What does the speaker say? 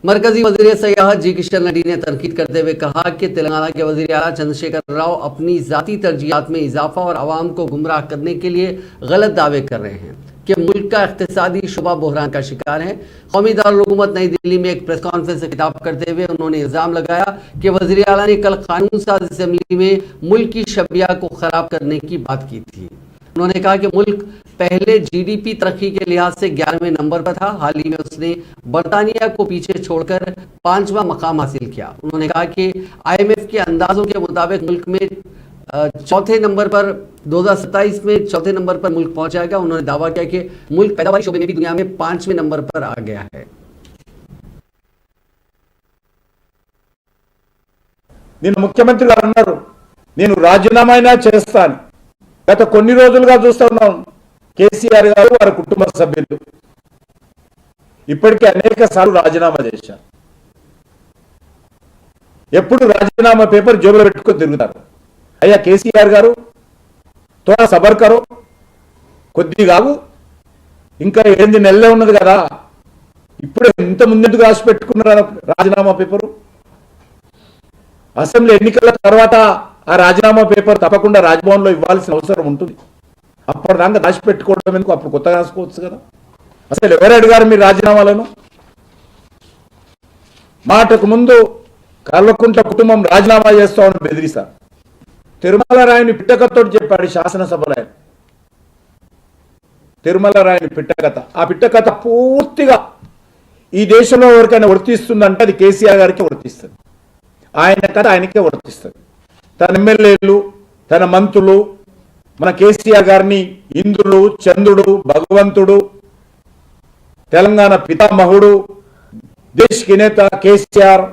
मरकजी वजीर सयाहत जी किशन रेड्डी ने तनकीद करते हुए कहा कि तेलंगाना के वजीर आला चंद्रशेखर राव अपनी जाती तरजीहात में इजाफा और आवाम को गुमराह करने के लिए गलत दावे कर रहे हैं कि मुल्क का इक्तिसादी शुबा बहरान का शिकार है। कौमी दारुल-हुकूमत नई दिल्ली में एक प्रेस कॉन्फ्रेंस से खिताब करते हुए उन्होंने इल्जाम लगाया कि वजीर आला ने कल कानून साज असेंबली में मुल्क की शबिया को खराब करने की बात की थी। उन्होंने कहा कि मुल्क पहले जीडीपी तरक्की के लिहाज से 11वें नंबर पर था। हाल ही में उसने बरतानिया को पीछे छोड़कर 5वां मकाम हासिल किया। उन्होंने कहा कि IMF के अंदाजों के मुताबिक मुल्क में चौथे नंबर पर 2027 में चौथे नंबर पर मुल्क पहुंचाएगा। उन्होंने दावा किया कि मुल्क पैदावारी शोबे में भी दुनिया में 5वें नंबर पर आ गया है। मुख्यमंत्री गाరు అన్నారు నేను రాజీనామా అయినా చేస్తాను। గత కొన్ని రోజులుగా చూస్తున్నాం కేసీఆర్ గారు వారి కుటుంబ సభ్యులు ఇప్పటికే అనేక సార్లు రాజీనామా చేశారు। ఎప్పుడు రాజీనామా పేపర్ జోబులో పెట్టుకొని తిరుగుతారు। అయ్యా కేసీఆర్ గారు తోడా సబర్ కరో, కొద్దిగా ఇంకా 8 నెలలే ఉన్నది కదా, ఇప్పుడు ఇంత ముందెందుకు రాసి పెట్టుకున్నారు రాజీనామా పేపరు? అసెంబ్లీ ఎన్నికల తర్వాత ఆ రాజీనామా పేపర్ తప్పకుండా రాజ్భవన్లో ఇవ్వాల్సిన అవసరం ఉంటుంది। అప్పటిదాకా రాసి పెట్టుకోవడం ఎందుకు? అప్పుడు కొత్తగా రాసుకోవచ్చు కదా। అసలు ఎవరు అడిగారు మీ రాజీనామాలను? మాటకు ముందు కల్వకుంట్ల కుటుంబం రాజీనామా చేస్తామని బెదిరిస్తారు। తిరుమల రాయని పిట్టకతో చెప్పాడు శాసనసభలో। తిరుమల రాయని పిట్టకథ, ఆ పిట్టకథ పూర్తిగా ఈ దేశంలో ఎవరికైనా వర్తిస్తుందంటే అది కేసీఆర్ గారికి వర్తిస్తుంది। ఆయన కథ ఆయనకే వర్తిస్తుంది। తన ఎమ్మెల్యేలు, తన మంత్రులు మన కేసీఆర్ గారిని ఇంద్రుడు, చంద్రుడు, భగవంతుడు, తెలంగాణ పితామహుడు, దేశ్ కి నేత కేసీఆర్